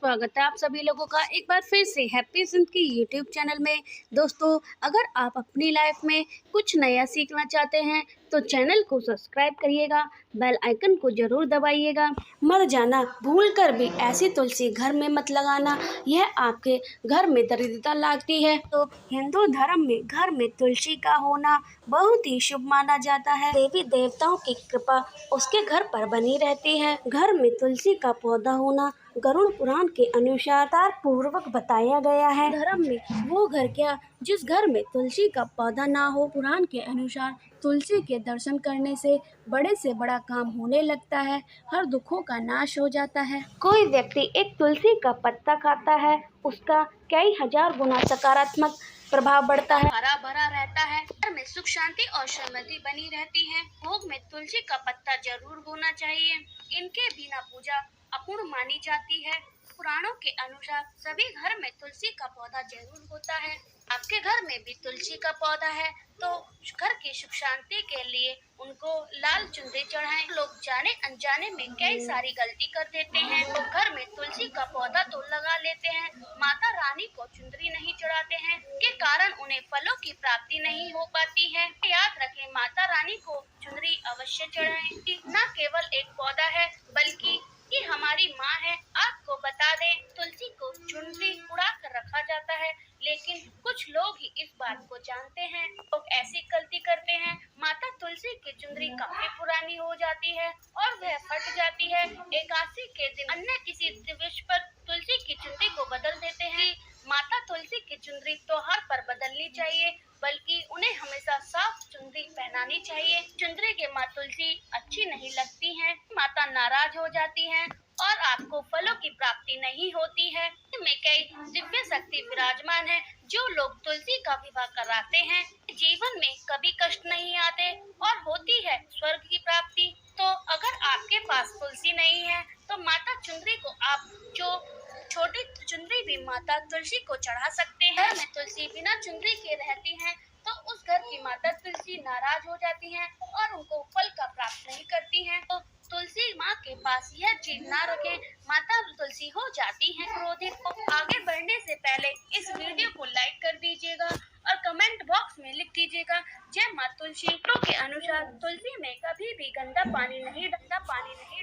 स्वागत है आप सभी लोगों का एक बार फिर से हैप्पी सिंध की यूट्यूब चैनल में। दोस्तों, अगर आप अपनी लाइफ में कुछ नया सीखना चाहते हैं तो चैनल को सब्सक्राइब करिएगा, बेल आइकन को जरूर दबाइएगा। मर जाना भूल कर भी ऐसी तुलसी घर में मत लगाना, यह आपके घर में दरिद्रता लाती है। तो हिंदू धर्म में घर में तुलसी का होना बहुत ही शुभ माना जाता है। देवी देवताओं की कृपा उसके घर पर बनी रहती है। घर में तुलसी का पौधा होना गरुड़ पुराण के अनुसार पूर्वक बताया गया है। धर्म में वो घर क्या जिस घर में तुलसी का पौधा ना हो। पुराण के अनुसार तुलसी के दर्शन करने से बड़े से बड़ा काम होने लगता है, हर दुखों का नाश हो जाता है। कोई व्यक्ति एक तुलसी का पत्ता खाता है, उसका कई हजार गुना सकारात्मक प्रभाव बढ़ता है, हरा भरा रहता है, घर में सुख शांति और समृद्धि बनी रहती है। भोग में तुलसी का पत्ता जरूर होना चाहिए, इनके बिना पूजा अपूर्ण मानी जाती है। पुराणों के अनुसार सभी घर में तुलसी का पौधा जरूर होता है। आपके घर में भी तुलसी का पौधा है तो घर की सुख शांति के लिए उनको लाल चुनरी चढ़ाएं। लोग जाने अनजाने में कई सारी गलती कर देते हैं, तो घर में तुलसी का पौधा तो लगा लेते हैं, माता रानी को चुनरी नहीं चढ़ाते हैं, के कारण उन्हें फलों की प्राप्ति नहीं हो पाती है। याद रखें, माता रानी को चुनरी अवश्य चढ़ाएं। न केवल एक पौधा है बल्कि ये हमारी माँ है। आपको बता दें, तुलसी को चुनरी उड़ा कर रखा जाता है, लेकिन कुछ लोग ही इस बात को जानते हैं। लोग ऐसी गलती करते हैं, माता तुलसी की चुनरी काफी पुरानी हो जाती है और वह फट जाती है। एकादशी के दिन अन्य किसी दिवस पर तुलसी की चुनरी को बदल देते हैं। माता तुलसी की चुनरी त्योहार पर बदलनी चाहिए, बल्कि उन्हें हमेशा साफ चुनरी पहनानी चाहिए। चुनरी के माँ तुलसी अच्छी नहीं लगती हैं, माता नाराज हो जाती हैं और आपको फलों की प्राप्ति नहीं होती है। में कई दिव्य शक्ति विराजमान है। जो लोग तुलसी का विवाह कराते हैं, जीवन में कभी कष्ट नहीं आते और होती है स्वर्ग की प्राप्ति। तो अगर आपके पास तुलसी नहीं है तो माता चुनरी को आप जो छोटी चुनरी भी माता तुलसी को चढ़ा सकते हैं। घर में तुलसी बिना चुनरी के रहती हैं तो उस घर की माता तुलसी नाराज हो जाती हैं और उनको फल का प्राप्त नहीं करती हैं। तो तुलसी माँ के पास यह चीज ना रखें, माता तुलसी हो जाती हैं क्रोधित। तो आगे बढ़ने से पहले इस वीडियो को लाइक कर दीजिएगा और कमेंट बॉक्स में लिख दीजिएगा जय माँ तुलसी। तो के अनुसार तुलसी में कभी भी गंदा पानी नहीं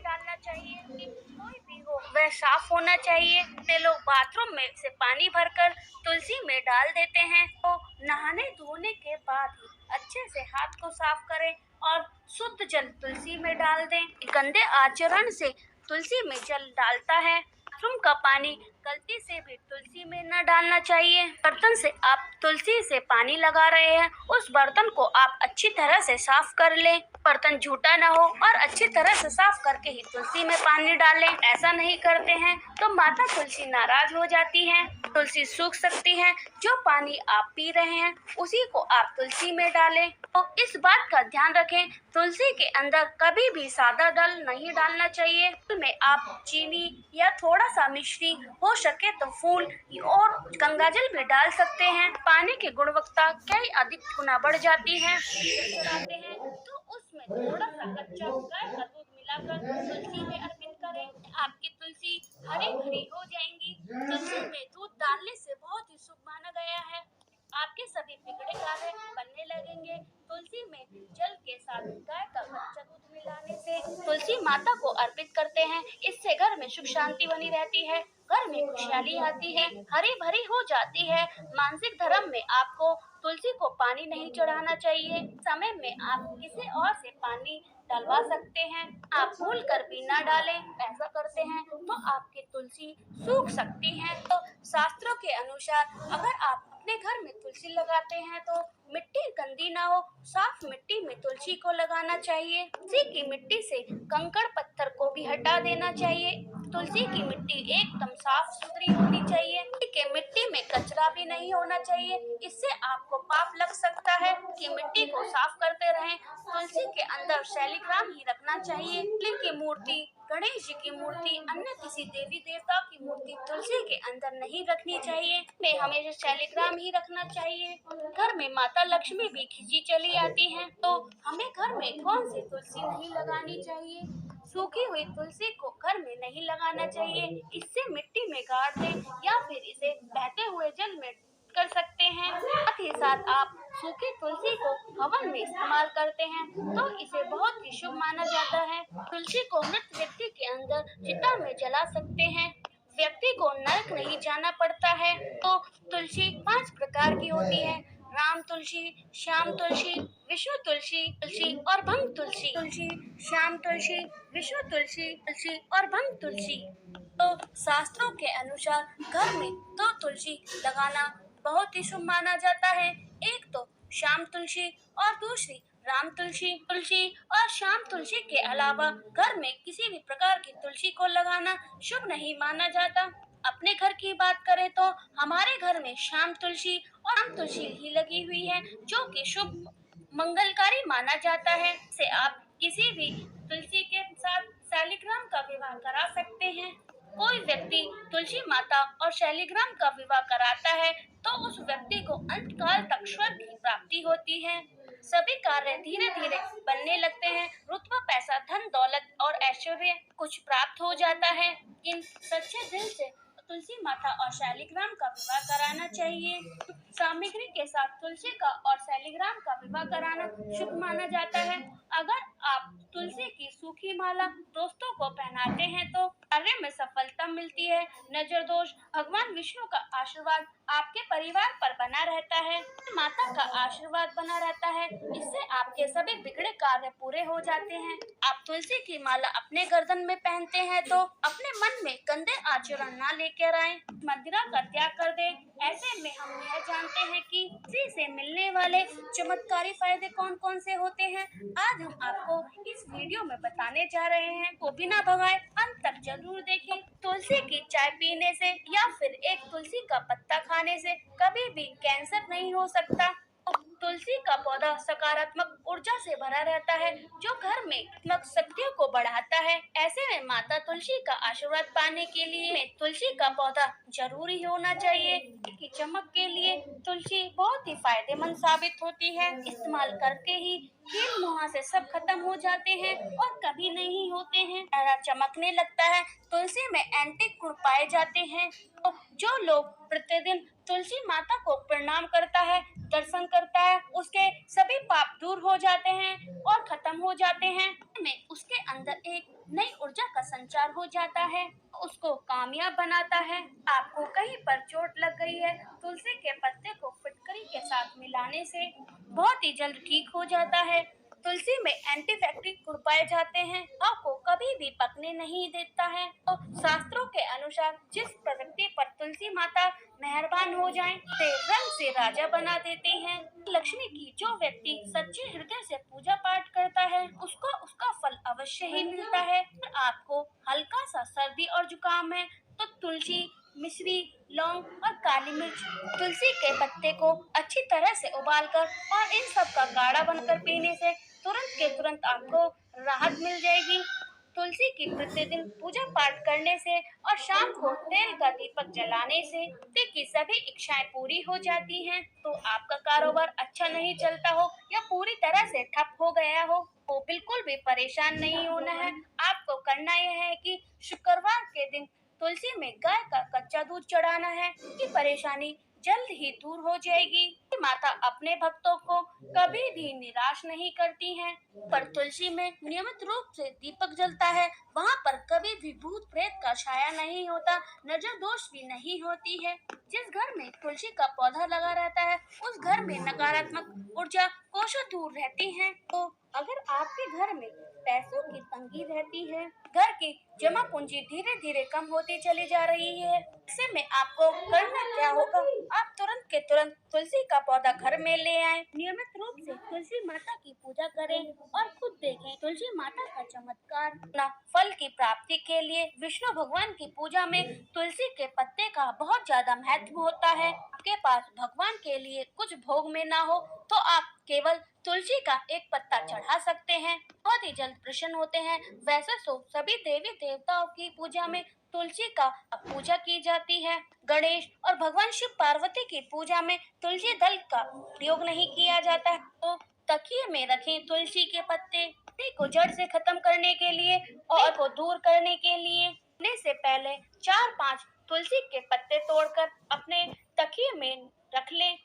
डालना चाहिए। कोई भी हो वह साफ होना चाहिए। ते लोग बाथरूम में से पानी भरकर तुलसी में डाल देते हैं, तो नहाने धोने के बाद ही अच्छे से हाथ को साफ करें और शुद्ध जल तुलसी में डाल दें। गंदे आचरण से तुलसी में जल डालता है। बाथरूम का पानी गलती से भी तुलसी में न डालना चाहिए। बर्तन से आप तुलसी से पानी लगा रहे हैं, उस बर्तन को आप अच्छी तरह से साफ कर लें। बर्तन झूठा न हो और अच्छी तरह से साफ करके ही तुलसी में पानी डालें। ऐसा नहीं करते हैं तो माता तुलसी नाराज हो जाती है, तुलसी सूख सकती है। जो पानी आप पी रहे हैं उसी को आप तुलसी में डालें। तो इस बात का ध्यान रखें, तुलसी के अंदर कभी भी सादा जल नहीं डालना चाहिए। में आप चीनी या थोड़ा सा मिश्री, हो सके तो फूल और गंगाजल भी डाल सकते हैं। पानी की गुणवत्ता कई अधिक गुना बढ़ जाती है। चढ़ाते हैं तो उसमें थोड़ा सा कच्चा गाय का दूध मिलाकर तुलसी में अर्पित करें। आपकी तुलसी हरी भरी हो जाएंगी। तुलसी में दूध डालने से बहुत ही शुभ माना गया है, आपके सभी बिगड़े कार्य बनने लगेंगे। तुलसी में जल के साथ गाय का कच्चा दूध मिलाने से तुलसी माता को अर्पित करते हैं, इससे घर में सुख शांति बनी रहती है, घर में खुशहाली आती है, हरी भरी हो जाती है। मानसिक धर्म में आपको तुलसी को पानी नहीं चढ़ाना चाहिए, समय में आप किसी और से पानी डलवा सकते हैं। आप भूल कर भी न डालें, ऐसा करते हैं तो आपकी तुलसी सूख सकती है। तो शास्त्रों के अनुसार अगर आप अपने घर में तुलसी लगाते हैं तो मिट्टी गंदी ना हो, साफ मिट्टी में तुलसी को लगाना चाहिए। तुलसी की मिट्टी से कंकड़ पत्थर को भी हटा देना चाहिए। तुलसी की मिट्टी एकदम साफ सुथरी होनी चाहिए। कि मिट्टी में कचरा भी नहीं होना चाहिए, इससे आपको पाप लग सकता है। कि मिट्टी को साफ करते रहें। तुलसी के अंदर शैलिग्राम ही रखना चाहिए। लिंग की मूर्ति, गणेश जी की मूर्ति, अन्य किसी देवी देवता की मूर्ति तुलसी के अंदर नहीं रखनी चाहिए। में हमेशा शैलिग्राम ही रखना चाहिए। घर में माता लक्ष्मी भी खिंची चली आती हैं, तो हमें घर में कौन सी तुलसी नहीं लगानी चाहिए। सूखी हुई तुलसी को घर में नहीं लगाना चाहिए, इससे मिट्टी में गाड़ दें या फिर इसे बहते हुए जल में कर सकते हैं। साथ ही साथ आप सूखी तुलसी को हवन में इस्तेमाल करते हैं तो इसे बहुत ही शुभ माना जाता है। तुलसी को मृत व्यक्ति के अंदर चिता में जला सकते हैं। व्यक्ति को नरक नहीं जाना पड़ता है। तो तुलसी 5 प्रकार की होती है: राम तुलसी, श्याम तुलसी, विष्णु तुलसी, तुलसी और भंग तुलसी। तुलसी, श्याम तुलसी, विष्णु तुलसी, तुलसी और भंग तुलसी। तो शास्त्रों के अनुसार घर में 2 तुलसी लगाना बहुत ही शुभ माना जाता है। एक तो श्याम तुलसी और दूसरी राम तुलसी। तुलसी और श्याम तुलसी के अलावा घर में किसी भी प्रकार की तुलसी को लगाना शुभ नहीं माना जाता। अपने घर की बात करें तो हमारे घर में श्याम तुलसी और राम तुलसी ही लगी हुई है जो कि शुभ मंगलकारी माना जाता है। से आप किसी भी तुलसी के साथ शालिग्राम का विवाह करा सकते हैं। कोई व्यक्ति तुलसी माता और शालिग्राम का विवाह कराता है तो उस व्यक्ति को अंतकाल तक स्वर्ग की प्राप्ति होती है। सभी कार्य धीरे धीरे बनने लगते हैं। रुतबा, पैसा, धन दौलत और ऐश्वर्य कुछ प्राप्त हो जाता है। इन सच्चे दिल से तुलसी माता और शालिग्राम का विवाह कराना चाहिए। सामग्री के साथ तुलसी का और शालिग्राम का विवाह कराना शुभ माना जाता है। अगर आप तुलसी की सूखी माला दोस्तों को पहनाते हैं तो कार्य में सफलता मिलती है। नजर दोष, भगवान विष्णु का आशीर्वाद आपके परिवार पर बना रहता है। माता का आशीर्वाद बना रहता है। इससे आपके सभी बिगड़े कार्य पूरे हो जाते हैं। आप तुलसी की माला अपने गर्दन में पहनते हैं तो अपने मन में गंदे आचरण न लेकर आए, मदिरा का त्याग कर दे। ऐसे में हम यह जानते हैं कि इसी से मिलने वाले चमत्कारी फायदे कौन कौन से होते हैं। आज हम आपको इस वीडियो में बताने जा रहे हैं, तो बिना भगाए अंत तक जरूर देखें। तुलसी की चाय पीने से या फिर एक तुलसी का पत्ता खाने से कभी भी कैंसर नहीं हो सकता। तुलसी का पौधा सकारात्मक ऊर्जा से भरा रहता है जो घर में नकारात्मक शक्तियों को बढ़ाता है। ऐसे में माता तुलसी का आशीर्वाद पाने के लिए तुलसी का पौधा जरूरी होना चाहिए। की चमक के लिए तुलसी बहुत ही फायदेमंद साबित होती है। इस्तेमाल करके ही कील मुहां से सब खत्म हो जाते हैं और कभी नहीं होते हैं। चेहरा चमकने लगता है। तुलसी में एंटी गुण पाए जाते हैं। तो जो लोग प्रतिदिन तुलसी माता को प्रणाम करता है, दर्शन करता है, उसके सभी पाप दूर हो जाते हैं और खत्म हो जाते हैं। में उसके अंदर एक नई ऊर्जा का संचार हो जाता है, उसको कामयाब बनाता है। आपको कहीं पर चोट लग गई है, तुलसी के पत्ते को फिटकरी के साथ मिलाने से बहुत ही जल्द ठीक हो जाता है। तुलसी में एंटीबैक्टीरियल गुण पाए जाते हैं, आपको कभी भी पकने नहीं देता है। तो शास्त्रों के अनुसार जिस व्यक्ति पर तुलसी माता मेहरबान हो जाएं, उसे रंग से राजा बना देते हैं। लक्ष्मी की जो व्यक्ति सच्चे हृदय से पूजा पाठ करता है उसको उसका फल अवश्य ही मिलता है। आपको हल्का सा सर्दी और जुकाम है तो तुलसी, मिश्री, लौंग और काली मिर्च, तुलसी के पत्ते को अच्छी तरह से उबालकर और इन सब का काढ़ा बनकर पीने से तुरंत के तुरंत आपको राहत मिल जाएगी। तुलसी की प्रतिदिन पूजा पाठ करने से और शाम को तेल का दीपक जलाने से व्यक्ति की सभी इच्छाएं पूरी हो जाती हैं। तो आपका कारोबार अच्छा नहीं चलता हो या पूरी तरह से ठप हो गया हो तो बिल्कुल भी परेशान नहीं होना है। आपको करना यह है कि शुक्रवार के दिन तुलसी में गाय का कच्चा दूध चढ़ाना है कि परेशानी जल्द ही दूर हो जाएगी। माता अपने भक्तों को कभी भी निराश नहीं करती हैं। पर तुलसी में नियमित रूप से दीपक जलता है, वहाँ पर कभी भी भूत प्रेत का छाया नहीं होता, नजर दोष भी नहीं होती है। जिस घर में तुलसी का पौधा लगा रहता है उस घर में नकारात्मक ऊर्जा कोसों दूर रहती है। तो अगर आपके घर में पैसों की तंगी रहती है, घर की जमा पूंजी धीरे धीरे कम होती चली जा रही है, ऐसे में आपको करना क्या होगा, आप तुरंत के तुरंत तुलसी का पौधा घर में ले आएं, नियमित रूप से तुलसी माता की पूजा करें और खुद देखें तुलसी माता का चमत्कार। अपना फल की प्राप्ति के लिए विष्णु भगवान की पूजा में तुलसी के पत्ते का बहुत ज्यादा महत्व होता है। आपके पास भगवान के लिए कुछ भोग में ना हो तो आप केवल तुलसी का एक पत्ता चढ़ा सकते हैं, बहुत ही जल्द प्रसन्न होते हैं। वैसे तो सभी देवी देवताओं की पूजा में तुलसी का पूजा की जाती है। गणेश और भगवान शिव पार्वती की पूजा में तुलसी दल का प्रयोग नहीं किया जाता है। तो तकिए में रखें तुलसी के पत्ते को जड़ से खत्म करने के लिए और को दूर करने के लिए। से पहले 4-5 तुलसी के पत्ते तोड़कर अपने तकिए में रख लें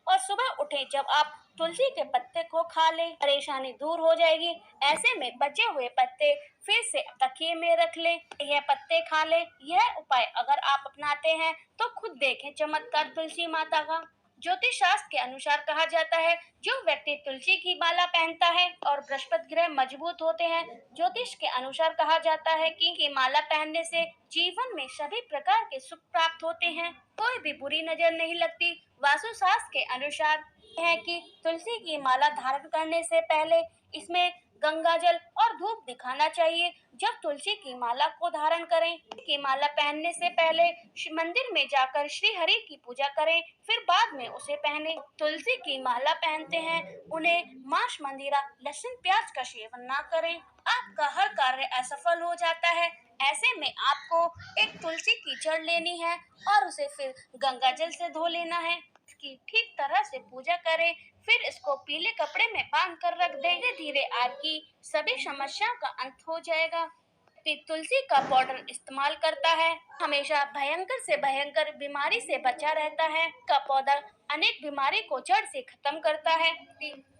और सुबह उठे जब आप तुलसी के पत्ते को खा लें, परेशानी दूर हो जाएगी। ऐसे में बचे हुए पत्ते फिर से तकिए में रख लें, यह पत्ते खा लें। यह उपाय अगर आप अपनाते हैं तो खुद देखें चमत्कार तुलसी माता का। ज्योतिष शास्त्र के अनुसार कहा जाता है, जो व्यक्ति तुलसी की माला पहनता है और बृहस्पति ग्रह मजबूत होते हैं। ज्योतिष के अनुसार कहा जाता है कि माला पहनने से जीवन में सभी प्रकार के सुख प्राप्त होते हैं, कोई भी बुरी नजर नहीं लगती। वास्तु शास्त्र के अनुसार है कि तुलसी की माला धारण करने से पहले इसमें गंगा जल और धूप दिखाना चाहिए। जब तुलसी की माला को धारण करें, की माला पहनने से पहले मंदिर में जाकर श्री हरि की पूजा करें, फिर बाद में उसे पहने। तुलसी की माला पहनते हैं उन्हें मांस, मंदिरा, लहसुन, प्याज का सेवन ना करें, आपका हर कार्य असफल हो जाता है। ऐसे में आपको एक तुलसी की जड़ लेनी है और उसे फिर गंगा जल से धो लेना है। इसकी ठीक तरह से पूजा करें, फिर इसको पीले कपड़े में बांध कर रख दें। धीरे धीरे आपकी सभी समस्याओं का अंत हो जाएगा। तुलसी का पाउडर इस्तेमाल करता है, हमेशा भयंकर से भयंकर बीमारी से बचा रहता है। का पौधा अनेक बीमारी को जड़ से खत्म करता है।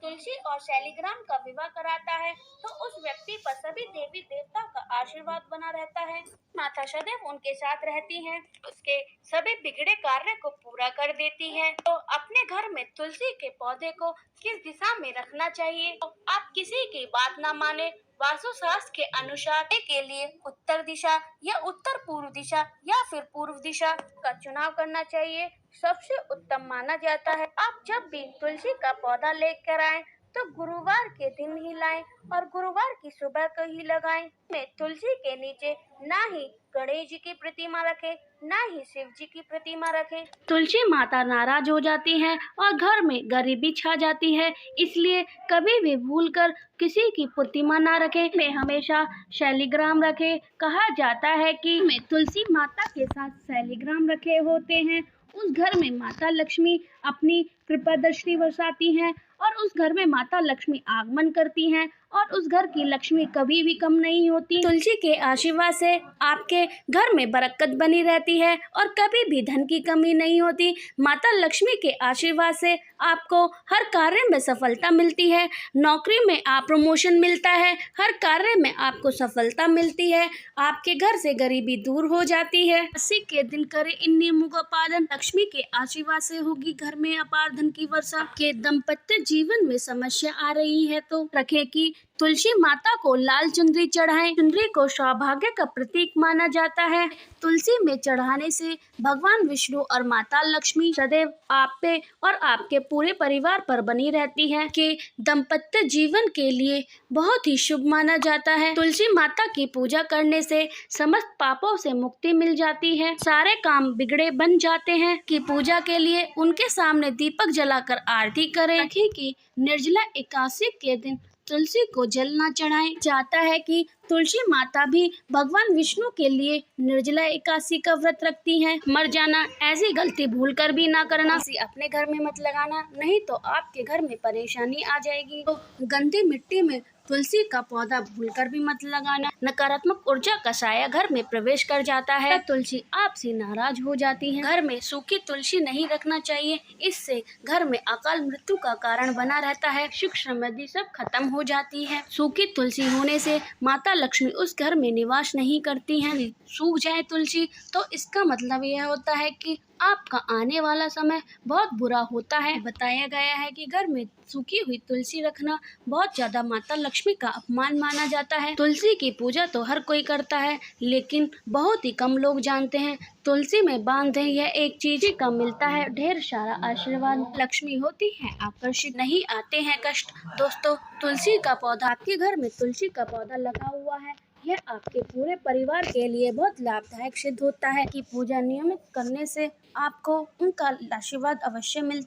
तुलसी और शालिग्राम का विवाह कराता है तो उस व्यक्ति पर सभी देवी देवताओं का आशीर्वाद बना रहता है। माता सदैव उनके साथ रहती हैं, उसके सभी बिगड़े कार्य को पूरा कर देती है। तो अपने घर में तुलसी के पौधे को किस दिशा में रखना चाहिए, तो आप किसी की बात ना माने। वास्तु शास्त्र के अनुसार के लिए उत्तर दिशा या उत्तर पूर्व दिशा या फिर पूर्व दिशा का चुनाव करना चाहिए, सबसे उत्तम माना जाता है। आप जब भी तुलसी का पौधा लेकर आए तो गुरुवार के दिन ही लाएं और गुरुवार की सुबह को ही लगाएं। में तुलसी के नीचे ना ही गणेश जी की प्रतिमा रखें, ना ही शिव जी की प्रतिमा रखें। तुलसी माता नाराज हो जाती हैं और घर में गरीबी छा जाती है, इसलिए कभी भी भूलकर किसी की प्रतिमा ना रखें। में हमेशा शालिग्राम रखें। कहा जाता है कि में तुलसी माता के साथ शालिग्राम रखे होते हैं, उस घर में माता लक्ष्मी अपनी कृपा दृष्टि बरसाती हैं और उस घर में माता लक्ष्मी आगमन करती हैं और उस घर की लक्ष्मी कभी भी कम नहीं होती। तुलसी के आशीर्वाद से आपके घर में बरकत बनी रहती है और कभी भी धन की कमी नहीं होती। माता लक्ष्मी के आशीर्वाद से आपको हर कार्य में सफलता मिलती है, नौकरी में आप प्रमोशन मिलता है, हर कार्य में आपको सफलता मिलती है, आपके घर से गरीबी दूर हो जाती है। 80 के दिन करें इन नियमों का पालन, लक्ष्मी के आशीर्वाद से होगी घर में अपार धन की वर्षा। के दाम्पत्य जीवन में समस्या आ रही है तो रखें कि तुलसी माता को लाल चुनरी चढ़ाएं। चुनरी को सौभाग्य का प्रतीक माना जाता है। तुलसी में चढ़ाने से भगवान विष्णु और माता लक्ष्मी सदैव आप पे और आपके पूरे परिवार पर बनी रहती है। कि दाम्पत्य जीवन के लिए बहुत ही शुभ माना जाता है। तुलसी माता की पूजा करने से समस्त पापों से मुक्ति मिल जाती है, सारे काम बिगड़े बन जाते हैं। कि पूजा के लिए उनके सामने दीपक जलाकर आरती करें। कि निर्जला एकादशी के दिन तुलसी को जल न चढ़ाएं। जाता है कि तुलसी माता भी भगवान विष्णु के लिए निर्जला एकादशी का व्रत रखती हैं। मर जाना ऐसी गलती भूलकर भी ना करना। अपने घर में मत लगाना, नहीं तो आपके घर में परेशानी आ जाएगी। तो गंदी मिट्टी में तुलसी का पौधा भूलकर भी मत लगाना, नकारात्मक ऊर्जा का साया घर में प्रवेश कर जाता है, तुलसी आपसे नाराज हो जाती है। घर में सूखी तुलसी नहीं रखना चाहिए, इससे घर में अकाल मृत्यु का कारण बना रहता है, सुख समृद्धि सब खत्म हो जाती है। सूखी तुलसी होने से माता लक्ष्मी उस घर में निवास नहीं करती हैं। सूख जाए तुलसी तो इसका मतलब यह होता है कि आपका आने वाला समय बहुत बुरा होता है। बताया गया है कि घर में सूखी हुई तुलसी रखना बहुत ज्यादा माता लक्ष्मी का अपमान माना जाता है। तुलसी की पूजा तो हर कोई करता है, लेकिन बहुत ही कम लोग जानते हैं। तुलसी में बांधे यह एक चीज का मिलता है ढेर सारा आशीर्वाद। लक्ष्मी होती है आकर्षित, नहीं आते हैं कष्ट। दोस्तों, तुलसी का पौधा, आपके घर में तुलसी का पौधा लगा हुआ है, यह आपके पूरे परिवार के लिए बहुत लाभदायक सिद्ध होता है। कि पूजा नियमित करने से आपको उनका आशीर्वाद अवश्य मिलता है।